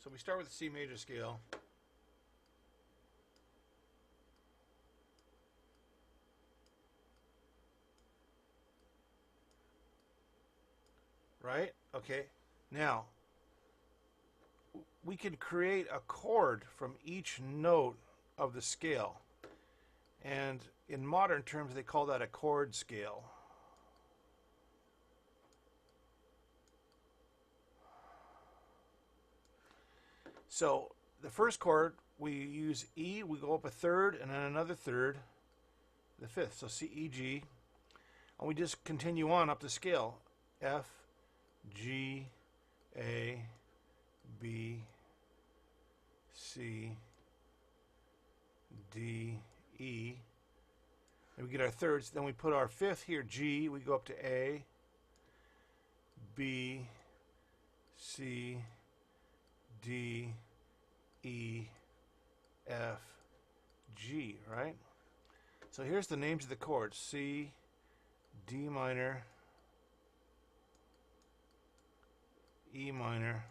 So we start with the C major scale. Right? Okay. Now, we can create a chord from each note of the scale. And in modern terms, they call that a chord scale. So the first chord, we use E, we go up a third and then another third, the fifth. So C, E, G. And we just continue on up the scale. F, G, A, B, C, D, E. And we get our thirds. Then we put our fifth here, G. We go up to A, B, C, D, E, F, G, right? So here's the names of the chords. C, D minor, E minor,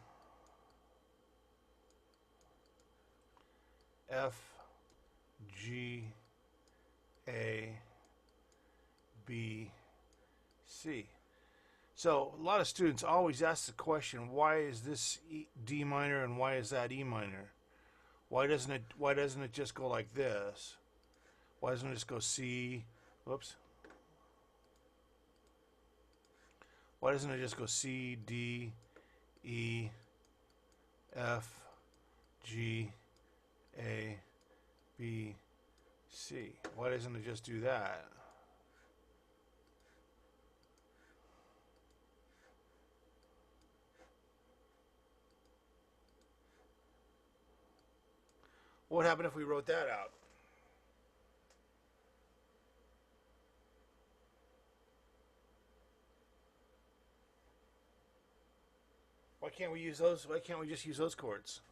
F, G, A, B, C. So a lot of students always ask the question, why is this D minor and why is that E minor? Why doesn't it just go like this? Why doesn't it just go C, whoops. Why doesn't it just go C, D, E, F, G, A, B, C? Why doesn't it just do that? What would happen if we wrote that out? Why can't we use those? Why can't we just use those chords?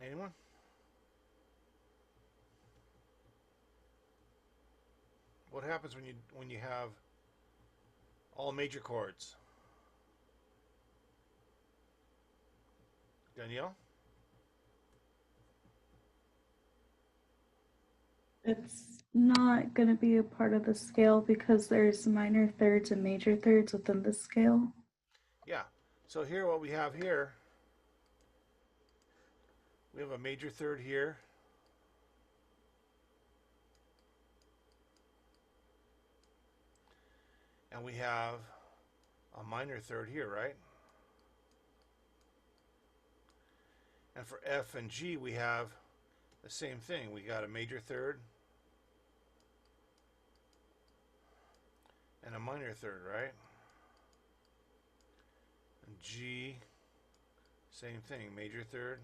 Anyone? What happens when you have all major chords? Danielle? It's not going to be a part of the scale because there's minor thirds and major thirds within the scale. Yeah. So here, what we have here, we have a major third here. And we have a minor third here, right? And for F and G, we have the same thing. We got a major third and a minor third, right? And G, same thing, major third,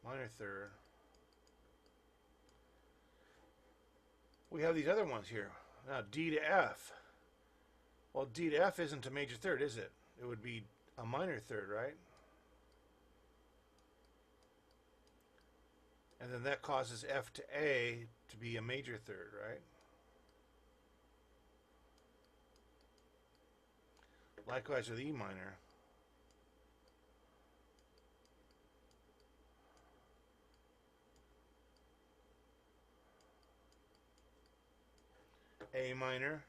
minor third. We have these other ones here. Now D to F. Well, D to F isn't a major third, is it? It would be a minor third, right? And then that causes F to A to be a major third, right? Likewise with E minor. A minor.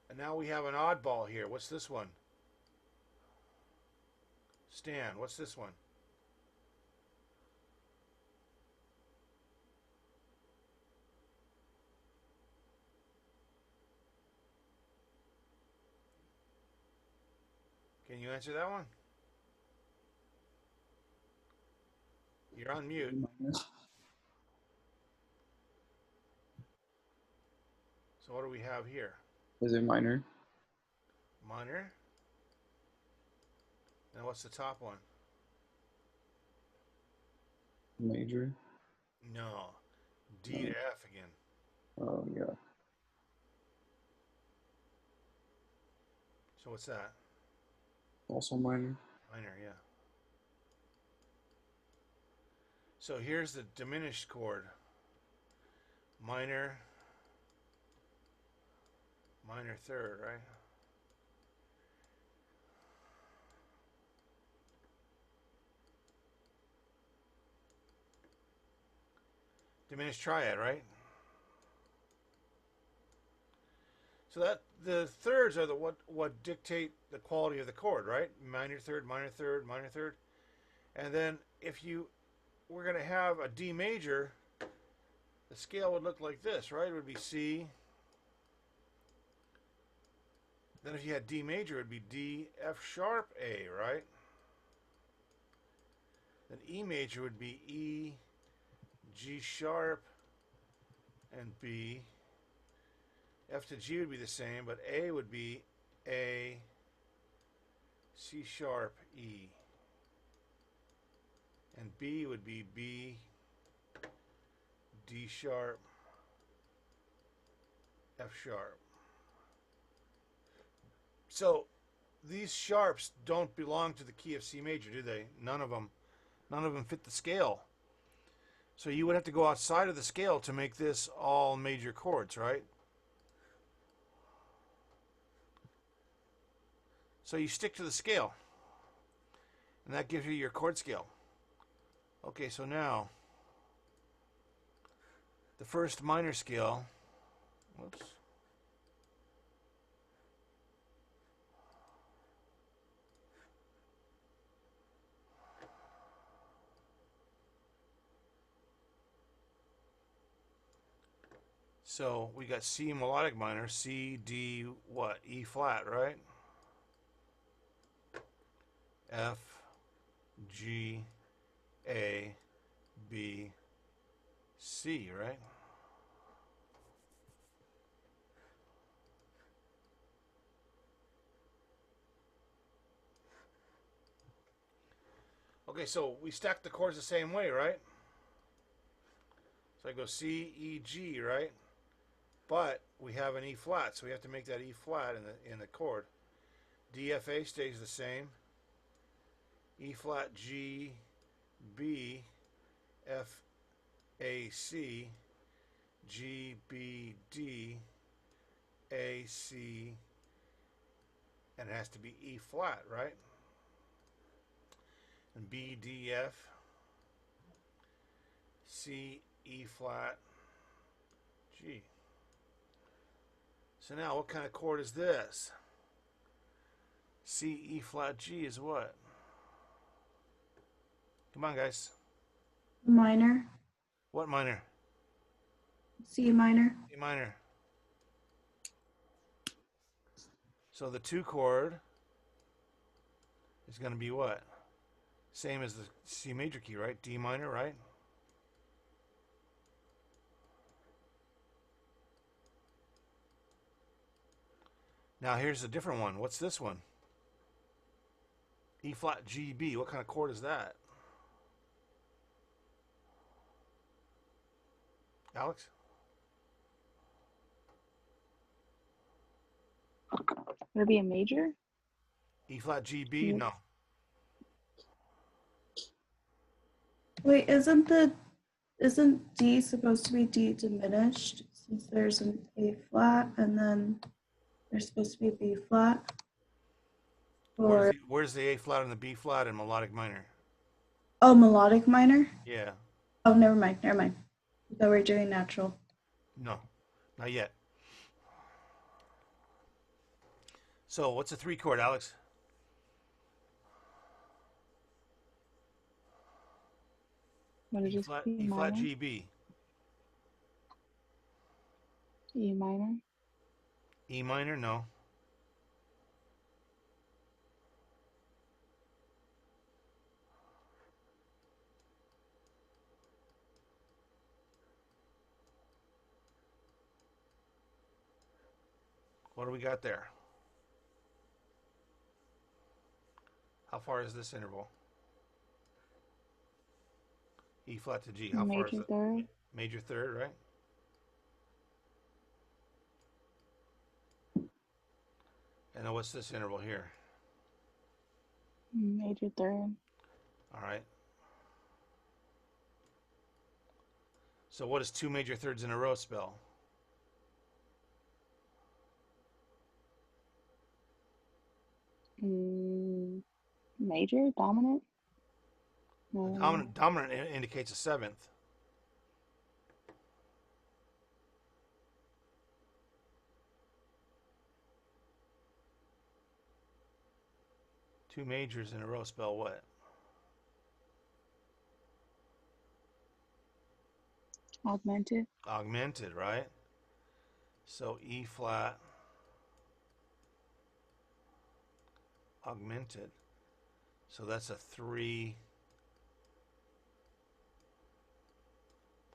And now we have an oddball here. What's this one? Stan, what's this one? Can you answer that one? You're on mute. So what do we have here? Is it minor? Minor. And what's the top one? Major? No. D to F again. Oh, yeah. So what's that? Also minor? Minor, yeah. So here's the diminished chord. Minor, minor third, right? Diminished triad, right? So that the thirds are the what dictate the quality of the chord, right? Minor third, minor third, minor third. And then if you were going to have a D major, the scale would look like this, right? It would be C. Then if you had D major, it would be D, F sharp, A, right? Then E major would be E, G sharp, and B. F to G would be the same, but A would be A, C sharp, E. And B would be B, D sharp, F sharp. So these sharps don't belong to the key of C major, do they? None of them fit the scale. So you would have to go outside of the scale to make this all major chords, right? So you stick to the scale, and that gives you your chord scale. Okay, so now the first minor scale, whoops. So we got C melodic minor, C, D, what? E flat, right? F, G, A, B, C, right? Okay, so we stack the chords the same way, right? So I go C, E, G, right? But we have an E flat, so we have to make that E flat in the chord. D, F, A stays the same. E flat, G, B, F, A, C, G, B, D, A, C, and it has to be E flat, right? And B, D, F, C, E flat, G. So now what kind of chord is this? C, E flat, G is what? Come on, guys. Minor. What minor? C minor. C minor. So the 2 chord is going to be what? Same as the C major key, right? D minor, right? Now here's a different one. What's this one? E flat, G, B. What kind of chord is that? Alex? Would it be a major? E flat, G, B? Mm. No. Wait, isn't D supposed to be D diminished since there's an A flat and then there's supposed to be a B flat? Or Where's the A flat and the B flat in melodic minor? oh, melodic minor? Yeah. Oh, never mind, never mind. So we're doing natural. No. Not yet. So what's a 3 chord, Alex? Would it E just flat, be E flat, minor? G, B. E minor? E minor? No. What do we got there? How far is this interval? E flat to G. How far is Major it? third? Major third, right? And then what's this interval here? Major third. All right. So what does two major thirds in a row spell? Major? Dominant? No. Dominant indicates a seventh. Two majors in a row spell what? Augmented? Augmented, right? So E flat, augmented. So that's a 3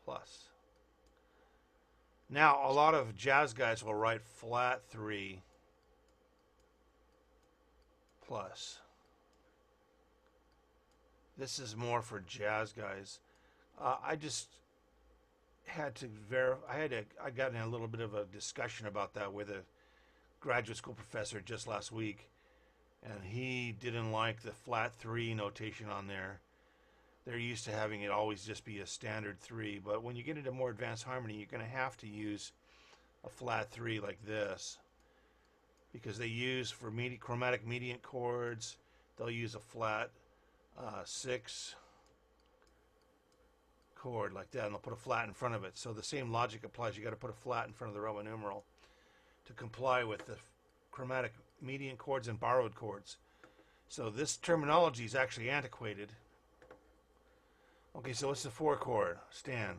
plus. Now, a lot of jazz guys will write flat 3 plus. This is more for jazz guys. I just had to verify. I got in a little bit of a discussion about that with a graduate school professor just last week, and he didn't like the flat 3 notation on there. They're used to having it always just be a standard 3, but when you get into more advanced harmony, you're going to have to use a flat 3 like this, because they use for chromatic mediant chords, they'll use a flat 6 chord like that, and they'll put a flat in front of it. So the same logic applies. You got to put a flat in front of the Roman numeral to comply with the chromatic mediant chords and borrowed chords. So this terminology is actually antiquated. Okay, so what's the 4 chord? Stan.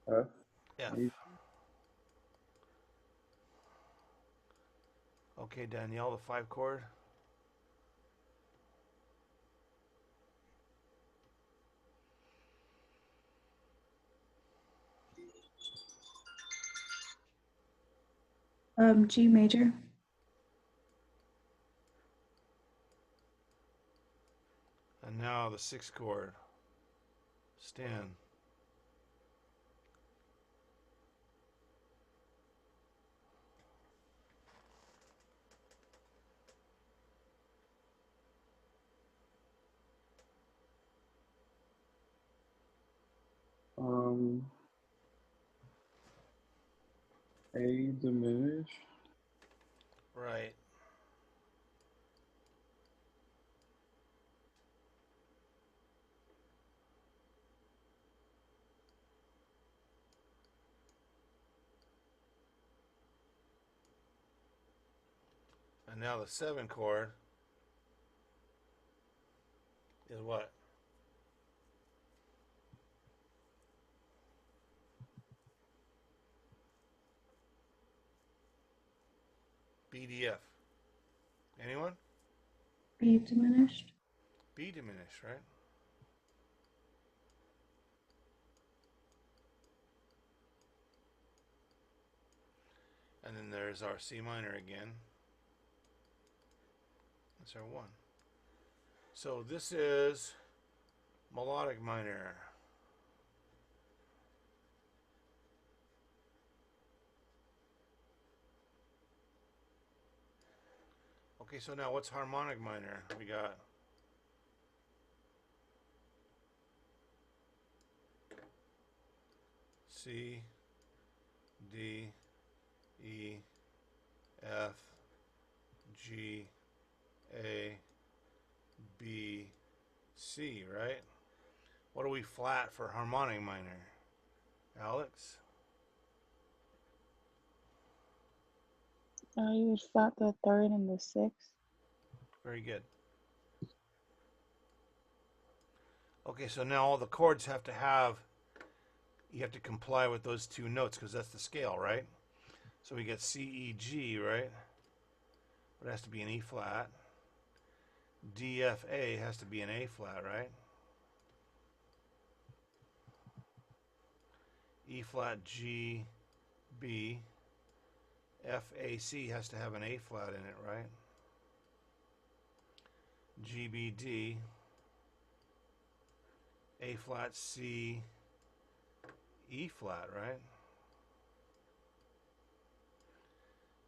F. F. Major. Okay, Danielle, the 5 chord. G major. And now the 6 chord. Stan. A diminished. Right. And now the 7 chord is what? BDF. Anyone? B diminished. B diminished, right? And then there's our C minor again. That's our 1. So this is melodic minor. Okay, so now what's harmonic minor? We got C, D, E, F, G, A, B, C, right? What do we flat for harmonic minor? Alex? You would flat the 3rd and the 6th. Very good. Okay, so now all the chords have to have, you have to comply with those 2 notes because that's the scale, right? So we get C, E, G, right? It has to be an E flat. D, F, A has to be an A flat, right? E flat, G, B. F, A, C has to have an A flat in it, right? G, B, D. A flat, C, E flat, right?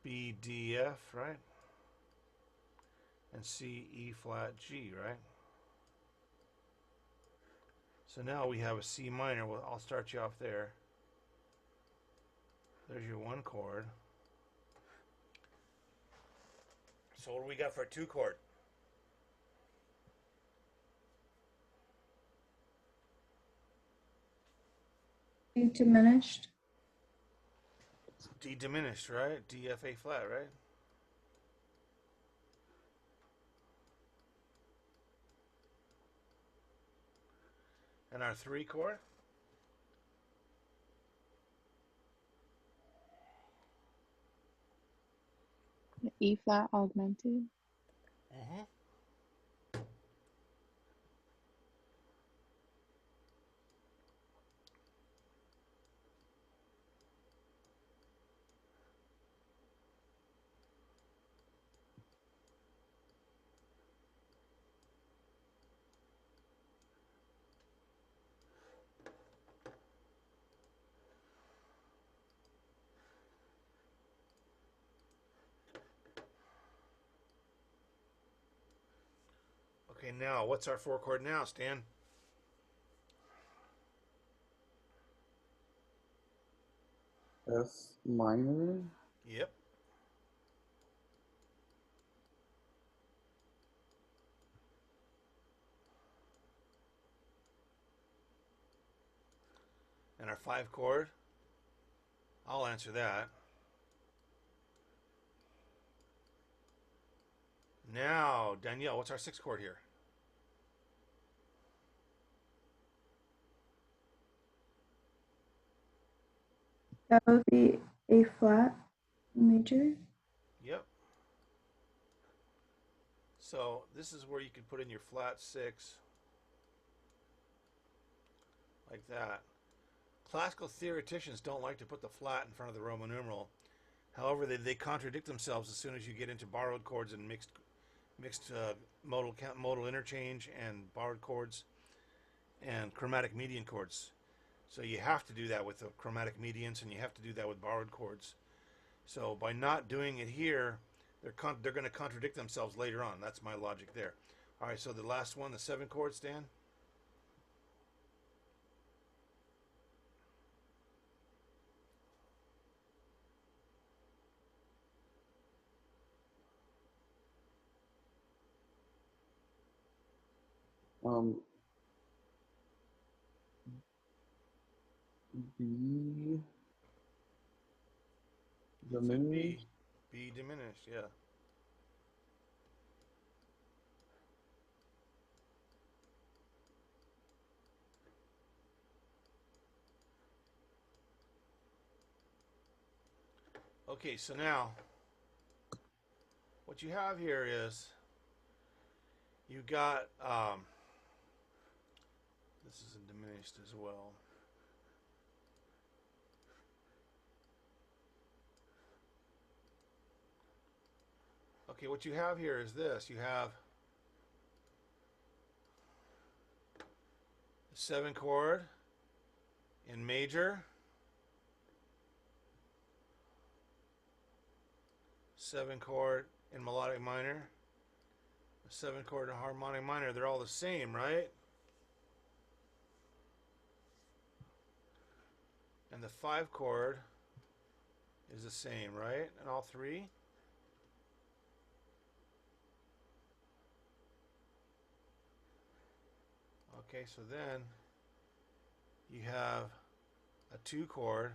B, D, F, right? and C, E flat, G, right? So now we have a C minor. Well, I'll start you off there. There's your one chord. So what do we got for a two chord? D diminished. D diminished, right? D, F, A flat, right? And our three chord? The E flat augmented. Mm-hmm. Okay, now what's our four chord now, Stan? F minor. Yep. And our five chord? I'll answer that. Now, Danielle, what's our six chord here? That would be A flat major. Yep. So this is where you can put in your flat six, like that. Classical theoreticians don't like to put the flat in front of the Roman numeral. However, they contradict themselves as soon as you get into borrowed chords and mixed modal interchange and borrowed chords and chromatic median chords. So you have to do that with the chromatic medians, and you have to do that with borrowed chords. So by not doing it here, they're going to contradict themselves later on. That's my logic there. All right, so the last one, the seven chord, Stan. Um, B It's a B. diminished. B diminished, yeah. Okay, so now what you have here is you got this is a diminished as well. Okay, what you have here is this. You have the seven chord in major, seven chord in melodic minor, the seven chord in harmonic minor. They're all the same, right? And the five chord is the same, right? And all three. Okay, so then you have a two chord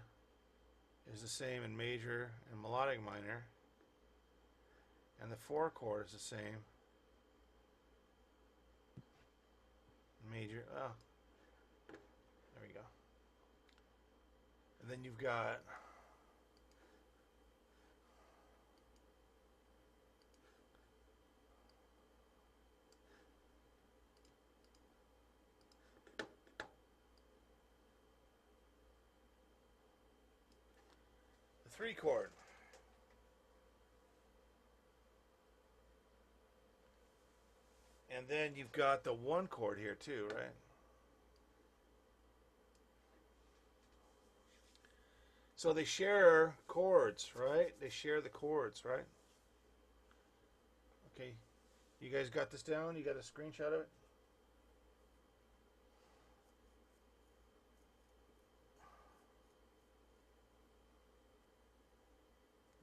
is the same in major and melodic minor, and the four chord is the same in major. Oh, there we go. And then you've got the three chord. And then you've got the one chord here too, right? So they share chords, right? They share the chords, right? Okay. You guys got this down? You got a screenshot of it?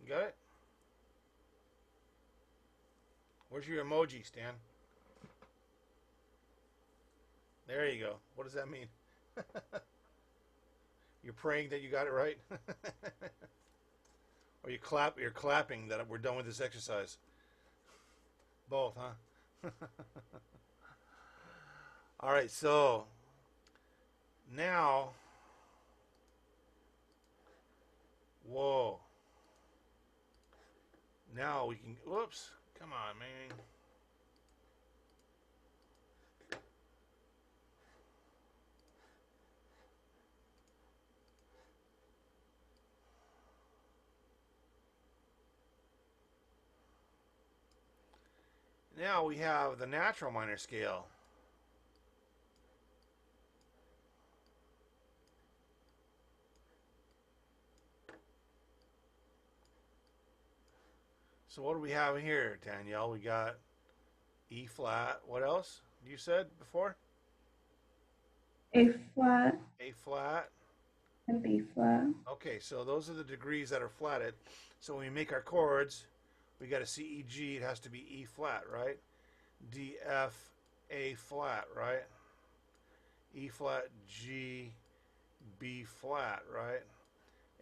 You got it? Where's your emoji, Stan? There you go. What does that mean? You're praying that you got it right? Or you're clapping that we're done with this exercise? Both, huh? All right, so now, whoa. Now we can, whoops, come on, man. Now we have the natural minor scale. So what do we have here, Danielle? We got E flat. What else? You said before? A flat A flat. and B flat. Okay, so those are the degrees that are flatted. So when we make our chords, we got a C, E, G. It has to be E flat, right? D, F, A flat, right? E flat, G, B flat, right?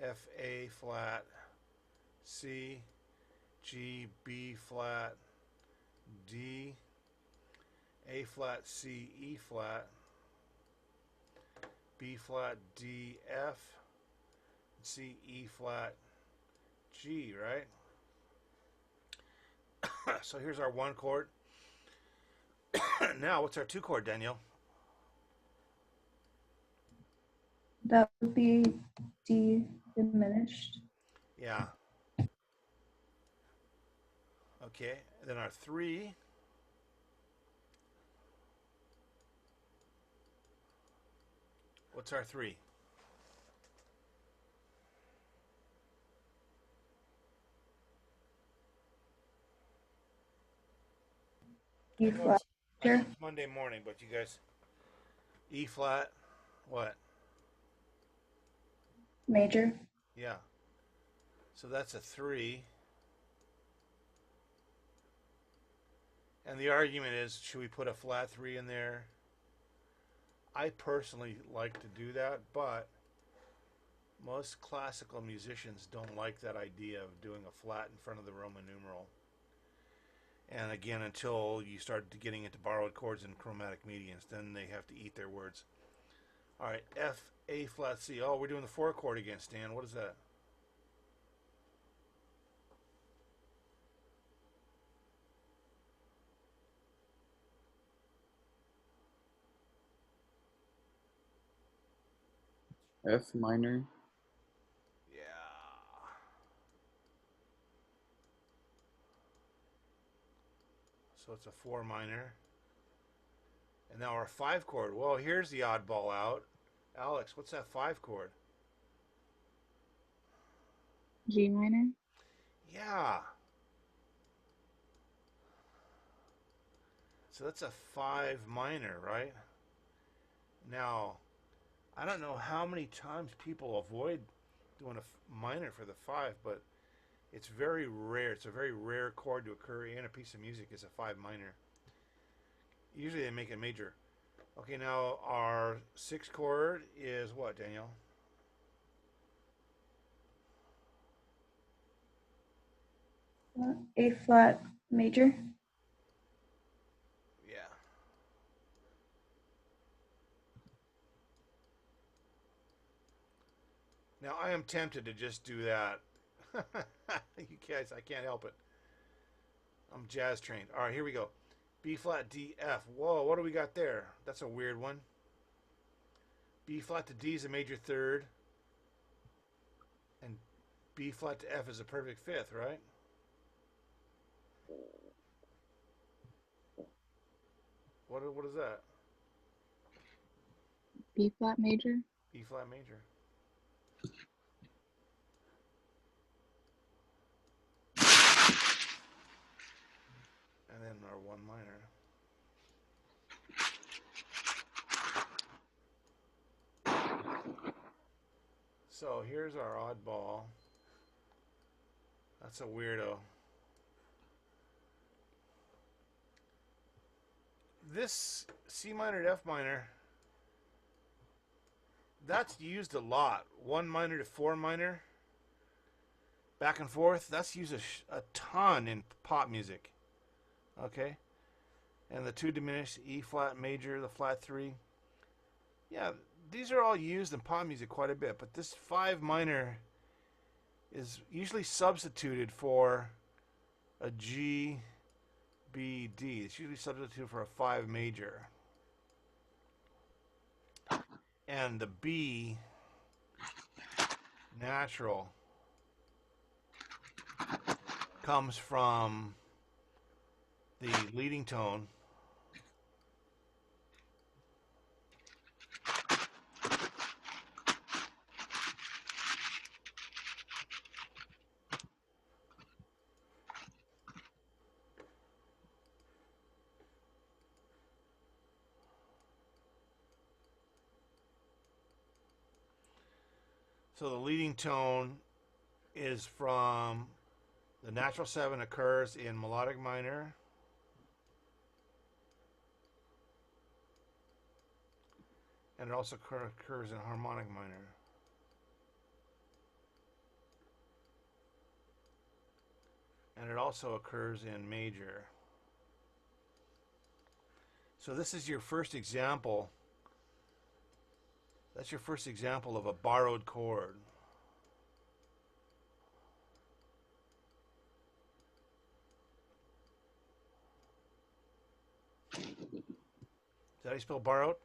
F, A flat, C, G, B flat, D, A flat, C, E flat, B flat, D, F, C, E flat, G, right? So here's our one chord. Now, what's our two chord, Danielle? That would be D diminished. Yeah. Okay. And then our three. What's our three? E flat I know major. it's Monday morning, but you guys, E flat, what? Major. Yeah. So that's a three. And the argument is, should we put a flat three in there? I personally like to do that, but most classical musicians don't like that idea of doing a flat in front of the Roman numeral. And again, until you start getting into borrowed chords and chromatic medians, then they have to eat their words. All right, F, A flat, C. Oh, we're doing the four chord again, Stan. What is that? F minor. Yeah. So it's a four minor. And now our five chord. Well, here's the oddball out. Alex, what's that five chord? G minor. Yeah. So that's a five minor, right? Now, I don't know how many times people avoid doing a minor for the five, but it's very rare. It's a very rare chord to occur in a piece of music is a five minor. Usually they make it major. Okay, now our six chord is what, Danielle? A flat major. Yeah. Now I am tempted to just do that. You guys, I can't help it. I'm jazz trained. All right, here we go. B flat D F. Whoa, what do we got there? That's a weird one. B flat to D is a major third, and B flat to F is a perfect fifth, right? What is that? B flat major. B flat major. And then our 1 minor. So here's our oddball. That's a weirdo. This C minor to F minor, that's used a lot. 1 minor to 4 minor, back and forth. That's used a ton in pop music. Okay? And the 2 diminished, E flat major, the flat 3. Yeah, these are all used in pop music quite a bit, but this 5 minor is usually substituted for a G, B, D. It's usually substituted for a 5 major. And the B natural comes from the leading tone. So the leading tone is from the natural 7, occurs in melodic minor, and it also occurs in harmonic minor. And it also occurs in major. So this is your first example. That's your first example of a borrowed chord. Is that how you spell borrowed?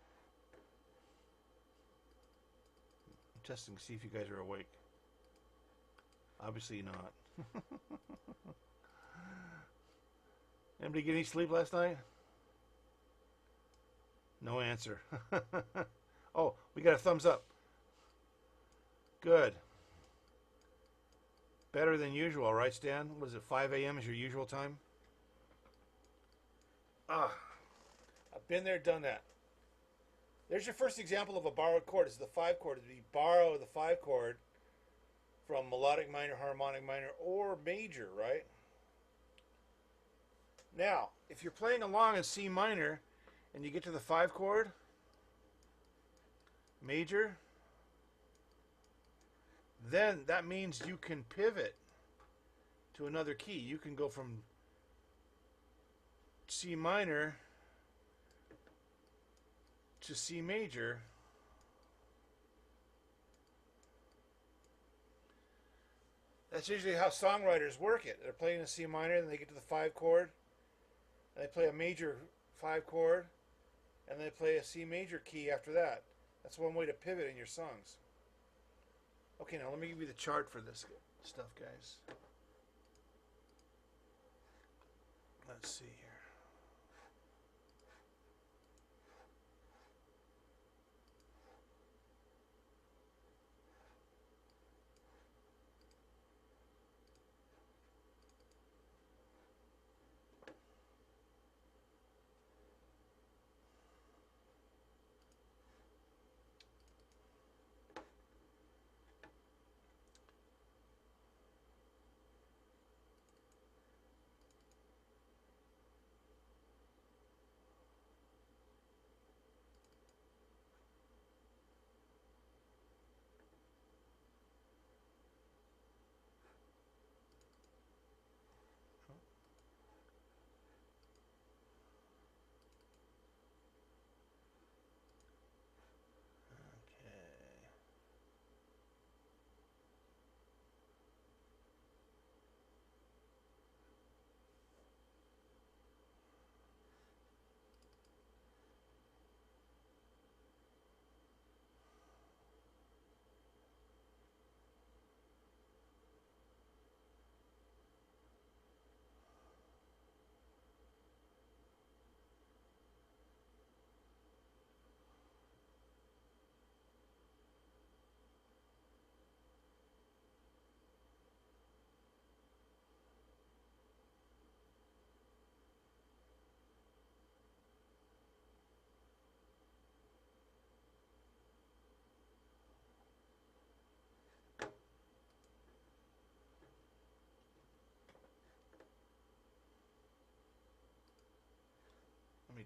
I'm testing to see if you guys are awake. Obviously not. Anybody get any sleep last night? No answer. Oh, we got a thumbs up. Good. Better than usual, right, Stan? Was it 5 a.m. is your usual time? Ah, I've been there, done that. There's your first example of a borrowed chord. This is the 5 chord. We borrow the 5 chord from melodic minor, harmonic minor, or major, right? Now, if you're playing along in C minor and you get to the 5 chord, major, then that means you can pivot to another key. You can go from C minor to C major. That's usually how songwriters work it. They're playing a C minor, then they get to the 5 chord, and they play a major 5 chord, and they play a C major key after that. That's one way to pivot in your songs. Okay, now let me give you the chart for this stuff, guys. Let's see here.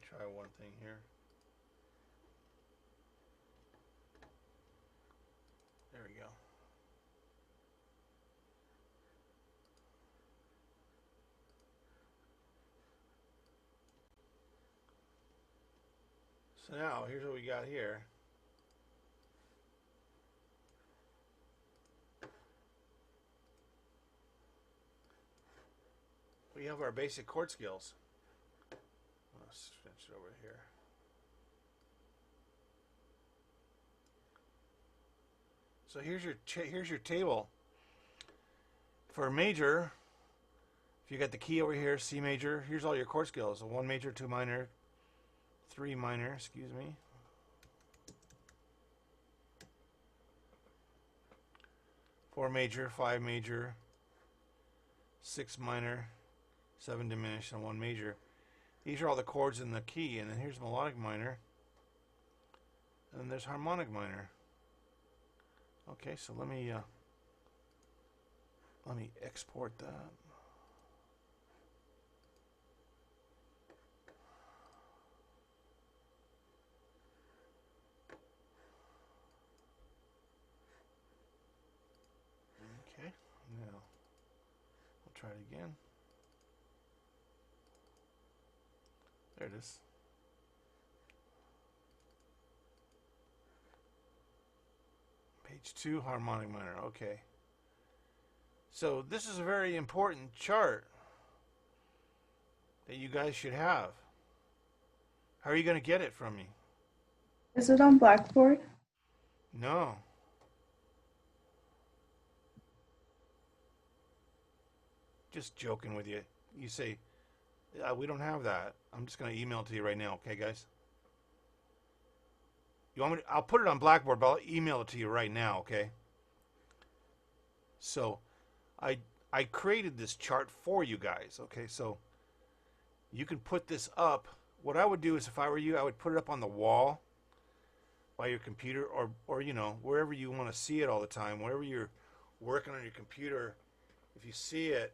try one thing here. There we go. So now, here's what we got here. We have our basic chord scales. Let's switch it over here. So here's your table. For major, if you got the key over here, C major, here's all your chord scales. So 1 major, 2 minor, 3 minor, excuse me. 4 major, 5 major, 6 minor, 7 diminished, and 1 major. These are all the chords in the key, and then here's melodic minor, and then there's harmonic minor. Okay, so let me export that. Okay, now we'll try it again. There it is. Page 2, harmonic minor. Okay. So this is a very important chart that you guys should have. How are you going to get it from me? Is it on Blackboard? No. Just joking with you. You say, we don't have that. I'm just going to email it to you right now, okay, guys? You want me to, I'll put it on Blackboard, but I'll email it to you right now, okay? So, I created this chart for you guys, okay? So, you can put this up. What I would do is, if I were you, I would put it up on the wall by your computer, or you know, wherever you want to see it all the time, wherever you're working on your computer. If you see it,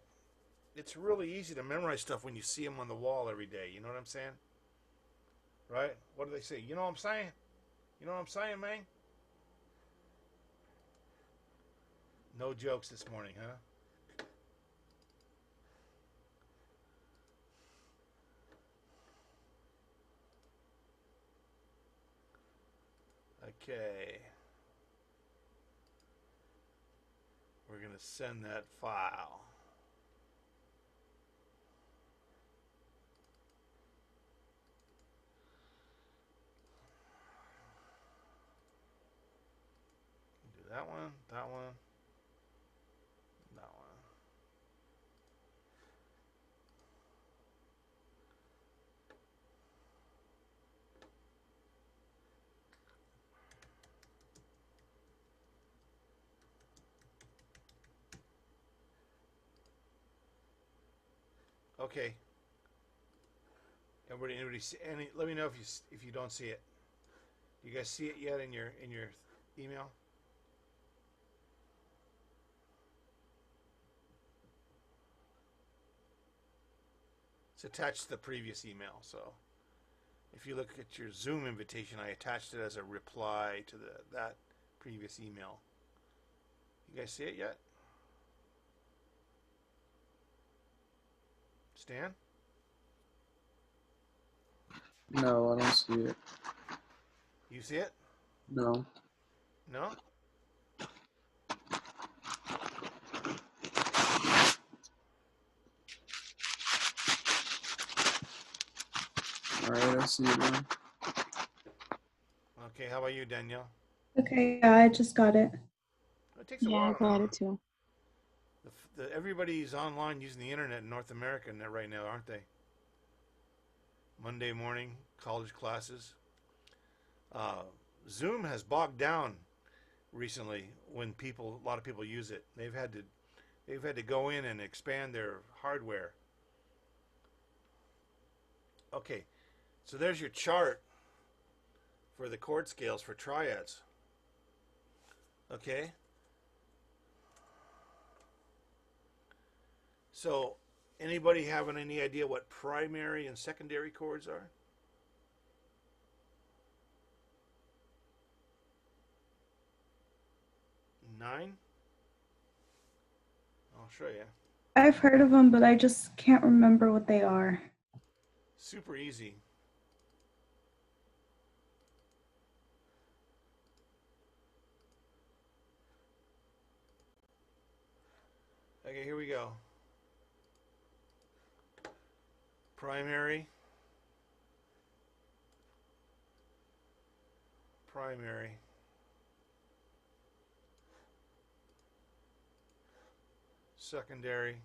it's really easy to memorize stuff when you see them on the wall every day. You know what I'm saying? Right? What do they say? You know what I'm saying? You know what I'm saying, man? No jokes this morning, huh? Okay. We're going to send that file. Do that one, that one, that one. Okay. Anybody see any? Let me know if you don't see it. You guys see it yet in your email? It's attached to the previous email. So if you look at your Zoom invitation, I attached it as a reply to that previous email. You guys see it yet? Stan? No, I don't see it. You see it? No. No? Alright, I see it now. Okay, how about you, Danielle? Okay, yeah, I just got it. It takes a Yeah, I while. got it too. Everybody's online using the internet in North America right now, aren't they? Monday morning, college classes. Zoom has bogged down recently when a lot of people use it. They've had to go in and expand their hardware. Okay, so there's your chart for the chord scales for triads. Okay. So, anybody having any idea what primary and secondary chords are? 9? I'll show you. I've heard of them, but I just can't remember what they are. Super easy. Okay, here we go. Primary. Primary. Secondary.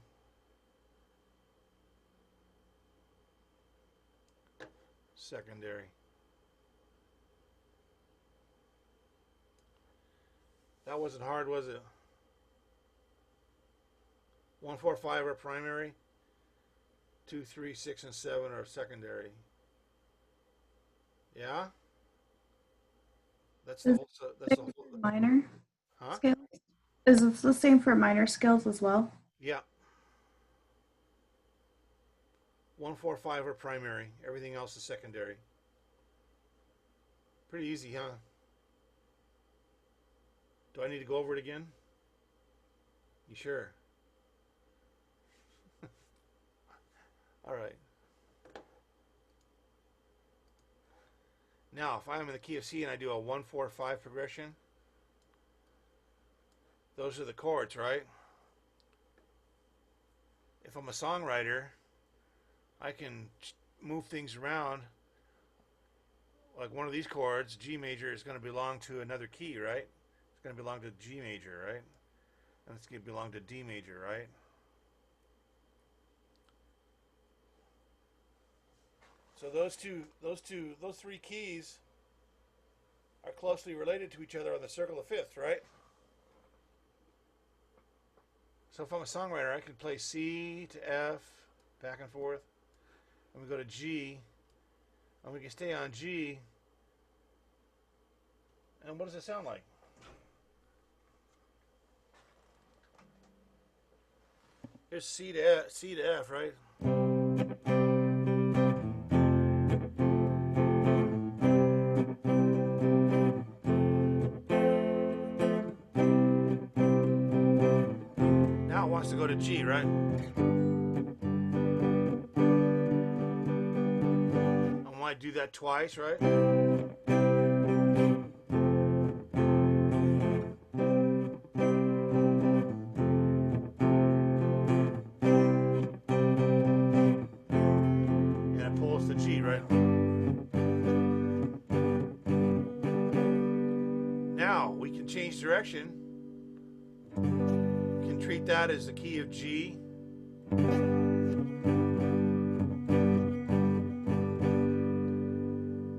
Secondary. That wasn't hard, was it? 1, 4, 5 are primary. 2, 3, 6, and 7 are secondary. Yeah? That's the Is whole. That's it the whole. for minor Huh? scales? Is it the same for minor scales as well? Yeah. 1, 4, 5 are primary. Everything else is secondary. Pretty easy, huh? Do I need to go over it again? You sure? All right. Now, if I'm in the key of C and I do a 1, 4, 5 progression, those are the chords, right? If I'm a songwriter, I can move things around. Like one of these chords, G major, is going to belong to another key, right? It's going to belong to G major, right? And it's going to belong to D major, right? So those three keys are closely related to each other on the circle of fifth, right? So if I'm a songwriter, I can play C to F, back and forth, and we go to G, and we can stay on G. And what does it sound like? Here's C to F, right? Now it wants to go to G, right? I want to do that twice, right? And it pulls to G, right? Now we can change direction. We can treat that as the key of G.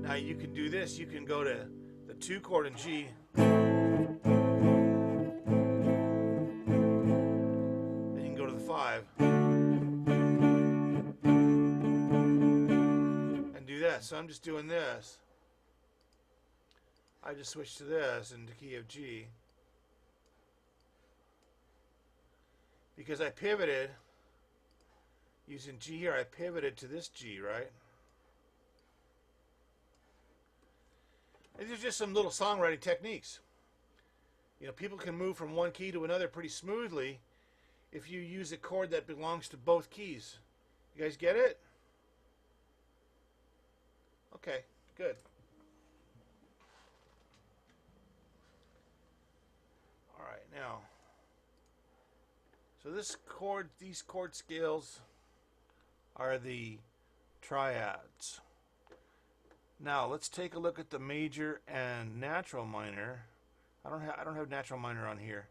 Now you can do this. You can go to the 2 chord in G. Then you can go to the 5. And do that. So I'm just doing this. I just switched to this in the key of G. Because I pivoted, using G here, I pivoted to this G, right? And these are just some little songwriting techniques. You know, people can move from one key to another pretty smoothly if you use a chord that belongs to both keys. You guys get it? Okay, good. All right, now. So these chord scales are the triads. Now let's take a look at the major and natural minor. I don't have natural minor on here.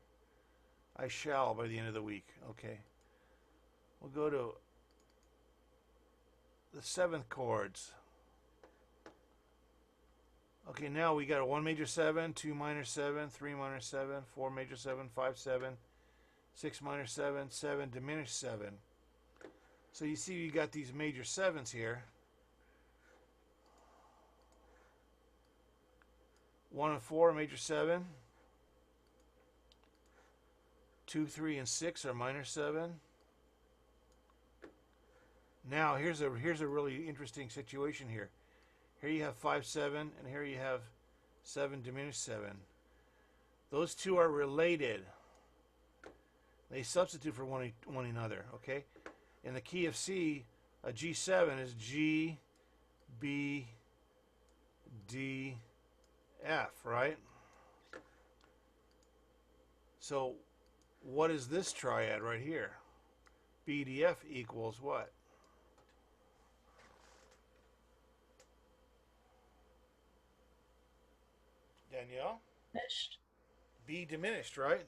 I shall by the end of the week. Okay. We'll go to the 7th chords. Okay, now we got a 1 major 7, 2 minor 7, 3 minor 7, 4 major 7, 5 7, 6 minor 7, 7 diminished 7. So you see you got these major 7s here. 1 and 4 major 7. 2, 3, and 6 are minor 7. Now here's a really interesting situation here. Here you have 5 7, and here you have 7 diminished 7. Those two are related. They substitute for one another, okay? In the key of C, a G7 is G, B, D, F, right? So what is this triad right here? BDF equals what? Danielle? Diminished. B diminished, right?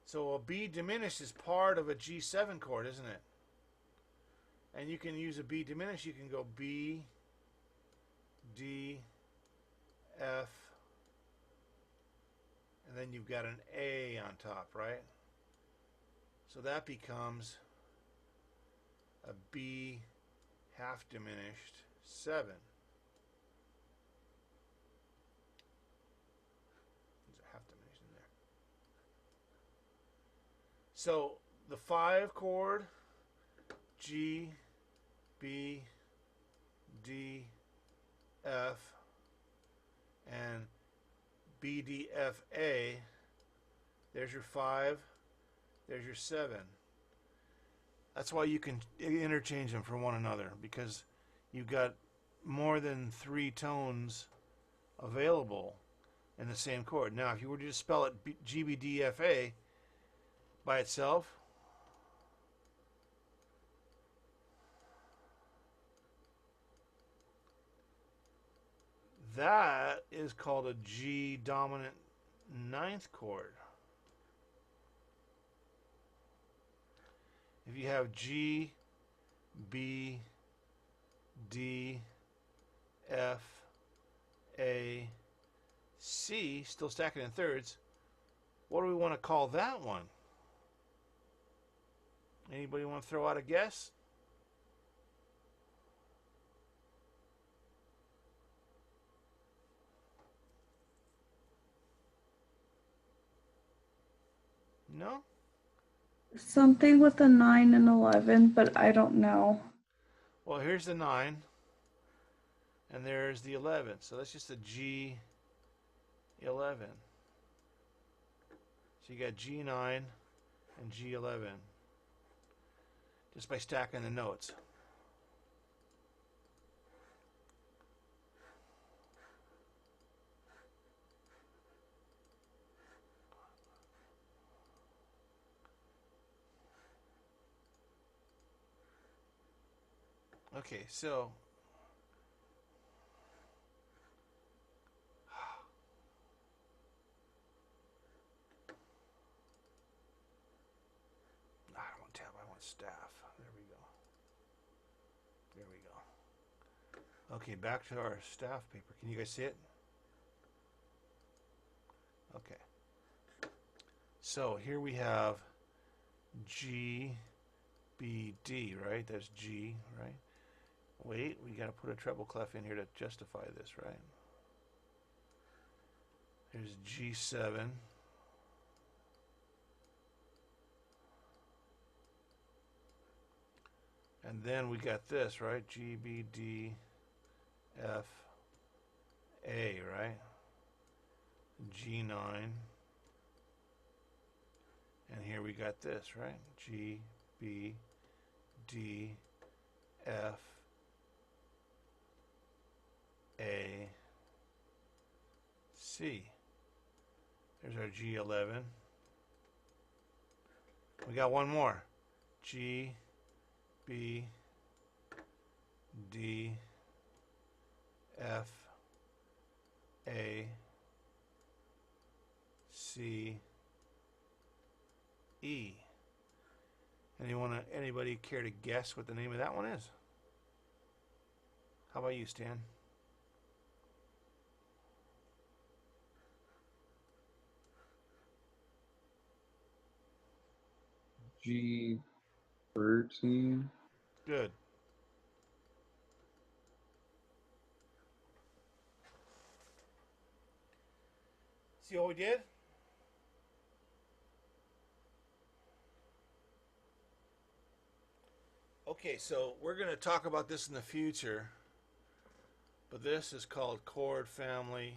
So a B diminished is part of a G7 chord, isn't it? And you can use a B diminished. You can go B, D, F, and then you've got an A on top, right? So that becomes a B half diminished 7. There's a half diminished in there. So the 5 chord, G, B, D, F, and B, D, F, A, there's your 5, there's your 7. That's why you can interchange them for one another, because you've got more than 3 tones available in the same chord. Now, if you were to just spell it G, B, D, F, A by itself, that is called a G dominant 9th chord. If you have G, B, D, F, A, C, still stacking in thirds, what do we want to call that one? Anybody want to throw out a guess? No? Something with a 9 and 11, but I don't know. Well, here's the 9, and there's the 11. So that's just a G11. So you got G9 and G11 just by stacking the notes. Okay, so I don't want tab, I want staff. There we go. There we go. Okay, back to our staff paper. Can you guys see it? Okay. So here we have G, B, D, right? That's G, right? Wait, we got to put a treble clef in here to justify this, right? Here's G7. And then we got this, right? G, B, D, F, A, right? G9. And here we got this, right? G, B, D, F, A, C. There's our G11. We got one more. G, B, D, F, A, C, E. Anybody care to guess what the name of that one is? How about you, Stan? G13. Good. See what we did? Okay, so we're going to talk about this in the future, But this is called chord family.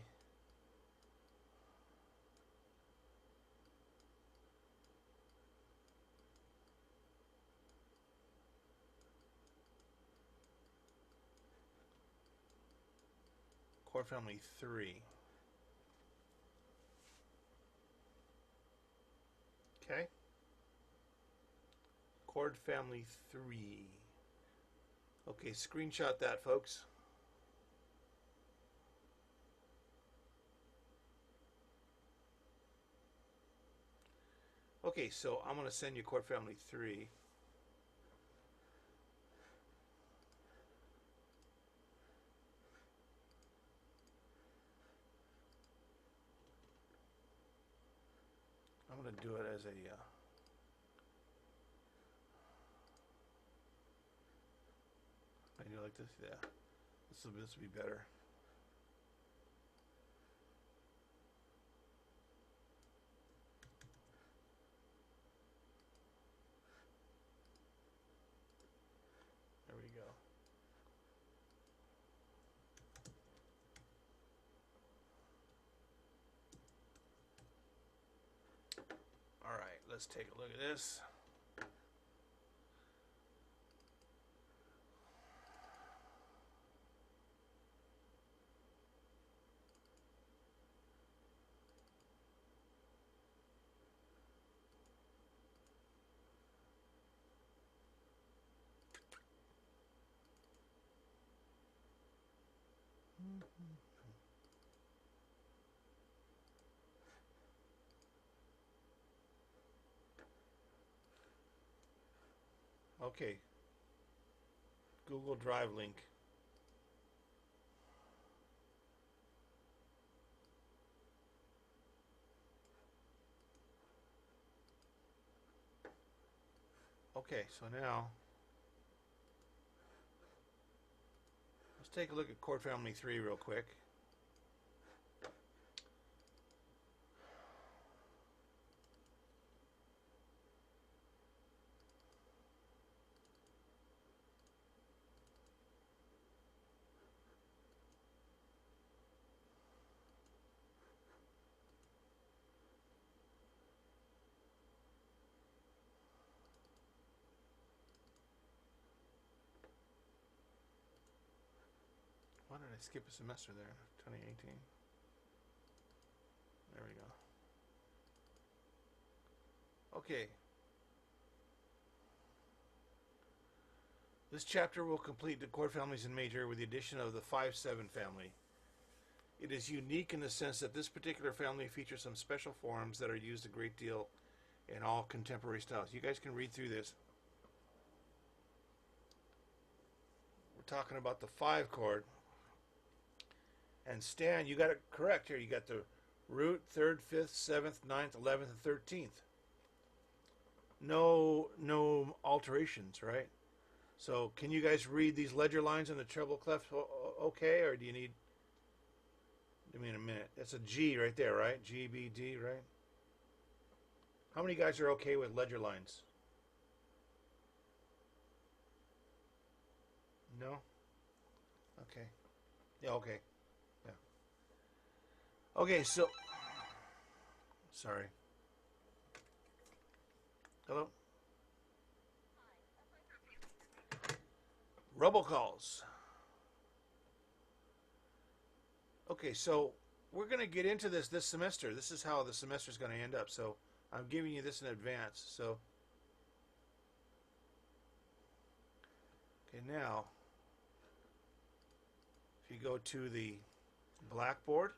Chord family 3. Okay? Chord family 3. Okay, screenshot that, folks. Okay, so I'm going to send you chord family 3. I'm going to do it as a I do like this, yeah. This will be better. There we go. All right, let's take a look at this. Okay. Google Drive link. Okay, so now let's take a look at chord family 3 real quick. Why did I skip a semester there? 2018. There we go. Okay. This chapter will complete the chord families in major with the addition of the 5/7 family. It is unique in the sense that this particular family features some special forms that are used a great deal in all contemporary styles. You guys can read through this. We're talking about the 5 chord. And Stan, you got it correct here. You got the root, 3rd, 5th, 7th, 9th, 11th, and 13th. No alterations, right? So can you guys read these ledger lines in the treble clef okay, or do you need... Give me a minute. That's a G right there, right? G, B, D, right? How many guys are okay with ledger lines? No? Okay. Yeah, okay. Yeah. Okay, so... Sorry. Hello? Robocalls. Okay, so we're going to get into this semester. This is how the semester is going to end up. So I'm giving you this in advance. So, okay, now, if you go to the blackboard,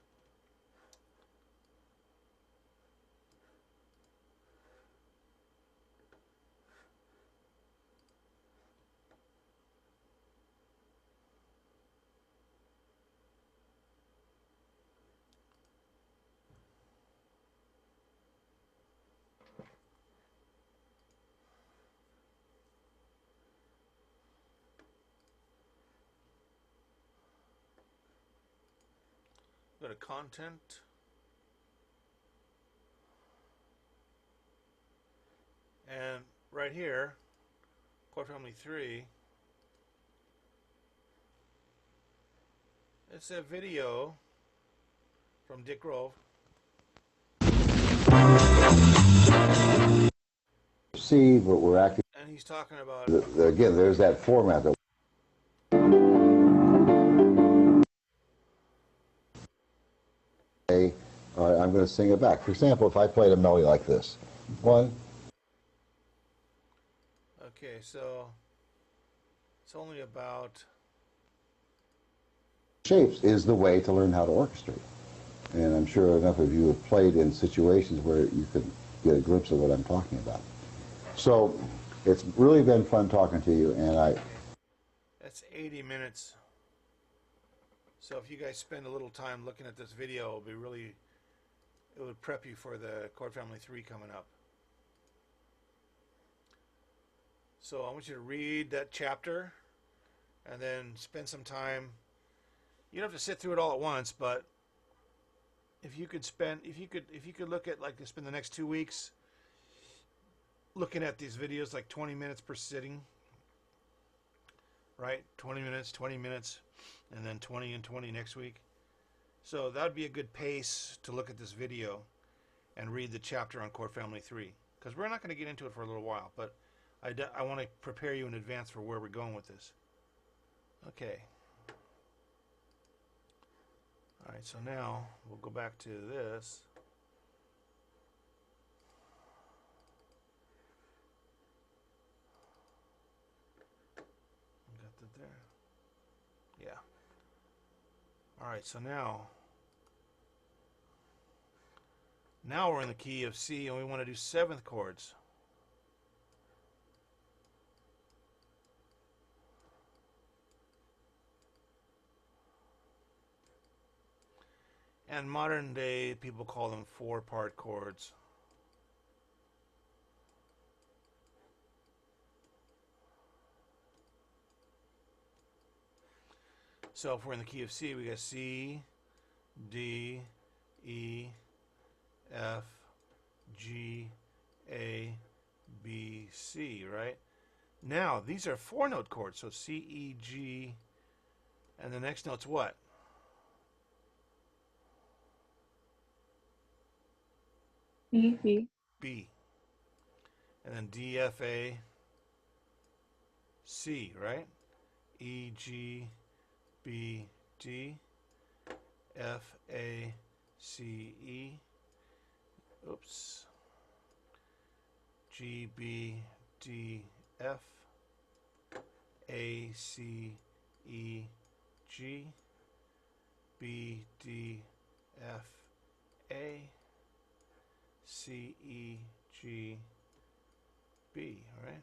go to content. And right here, chord family 3, It's a video from Dick Grove. See, but we're acting. And he's talking about... Again, there's that format that. I'm going to sing it back. For example, if I played a melody like this. One. Okay, so it's only about... Shapes is the way to learn how to orchestrate. And I'm sure enough of you have played in situations where you could get a glimpse of what I'm talking about. So it's really been fun talking to you, and That's 80 minutes. So if you guys spend a little time looking at this video, it'll be really... It would prep you for the Chord Family 3 coming up. So I want you to read that chapter and then spend some time. You don't have to sit through it all at once, but if you could look at, like, spend the next 2 weeks looking at these videos, like 20 minutes per sitting, right? 20 minutes, and then 20 and 20 next week. So that would be a good pace to look at this video and read the chapter on Chord Family 3. Because we're not going to get into it for a little while, but I want to prepare you in advance for where we're going with this. Okay. All right, so now we'll go back to this. Got that there. Yeah. All right, so now we're in the key of C, and we want to do 7th chords. And modern day people call them 4-part chords. So if we're in the key of C, we got C, D, E, F, G, A, B, C, right? Now, these are 4-note chords, so C, E, G, and the next note's what? B. B. And then D, F, A, C, right? E, G, B, D, F, A, C, E, oops, G, B, D, F, A, C, E, G, B, D, F, A, C, E, G, B, all right?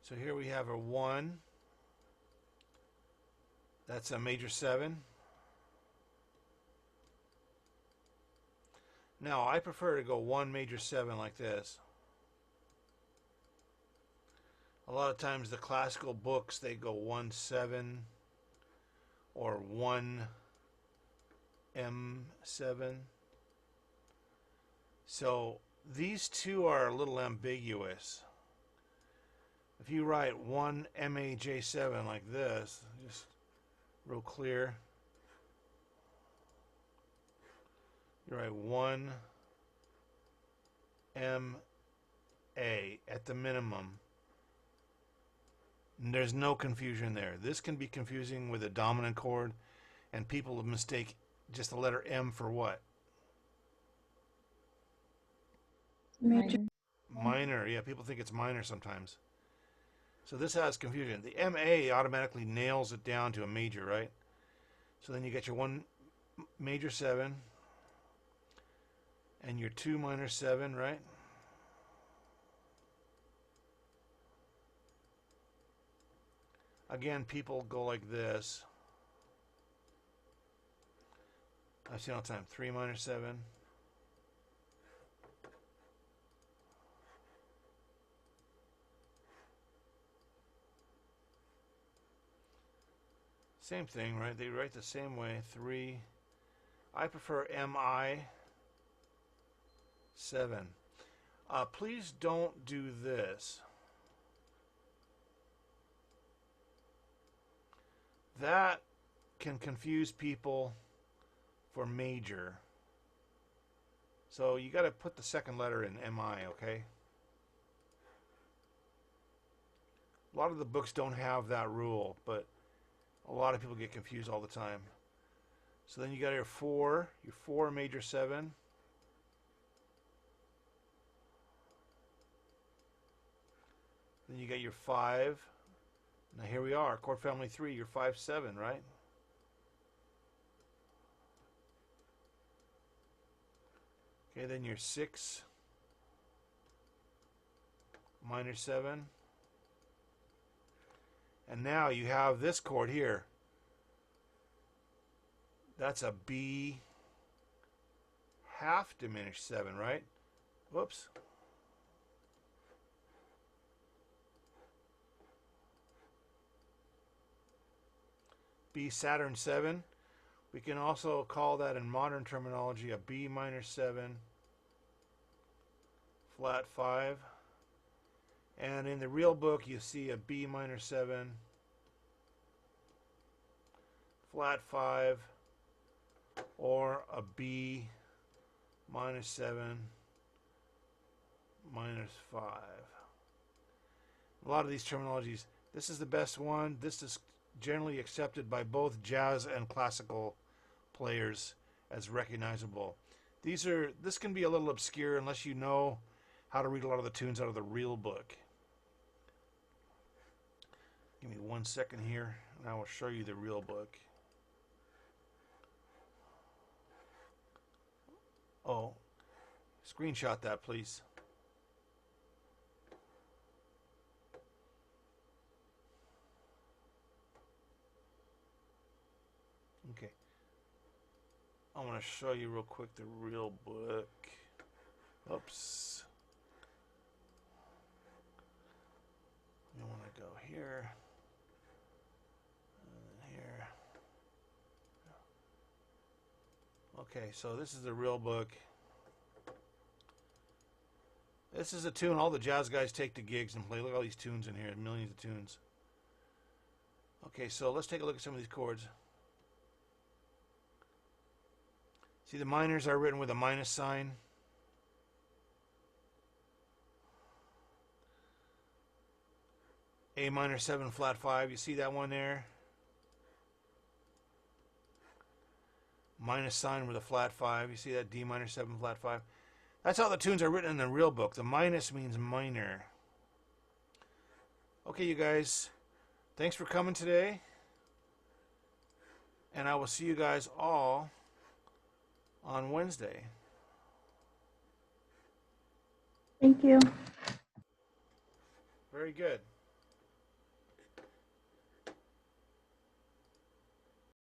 So here we have a 1. That's a major 7. Now, I prefer to go 1 major 7 like this. A lot of times the classical books, they go 1 7 or 1 M7. So these two are a little ambiguous. If you write 1 MAJ7 like this, just real clear, you write 1 MA at the minimum. And there's no confusion there. This can be confusing with a dominant chord, and people mistake just the letter M for what? Major. Minor. Yeah, people think it's minor sometimes. So this has confusion. The MA automatically nails it down to a major, right? So then you get your 1 major 7 and your 2 minor 7, right? Again, people go like this. I've seen all the time. 3 minor 7. Same thing, right? They write the same way. 3. I prefer MI 7. Please don't do this. That can confuse people for major. So you got to put the second letter in MI, okay? A lot of the books don't have that rule, but a lot of people get confused all the time. So then you got your 4 major 7. Then you got your 5. Now here we are, chord family 3, your 5-7, right? Okay, then your 6 minor 7. And now you have this chord here. That's a B half diminished 7, right? Whoops. B Saturn 7. We can also call that in modern terminology a B minor 7 flat 5. And in the real book you see a B minor 7 flat 5 or a B minus 7 minus 5. A lot of these terminologies, this is the best one. This is generally accepted by both jazz and classical players as recognizable. This can be a little obscure unless you know how to read a lot of the tunes out of the real book. Give me 1 second here and I will show you the real book. Oh, screenshot that, please. Okay. I want to show you real quick the real book. Oops. You want to go here. And here. Okay, so this is the real book. This is a tune all the jazz guys take to gigs and play. Look at all these tunes in here, millions of tunes. Okay, so let's take a look at some of these chords. See, the minors are written with a minus sign. A minor 7 flat 5, you see that one there? Minus sign with a flat 5, you see that D minor 7 flat 5? That's how the tunes are written in the real book. The minus means minor. Okay, you guys, thanks for coming today. And I will see you guys all on Wednesday. Thank you. Very good.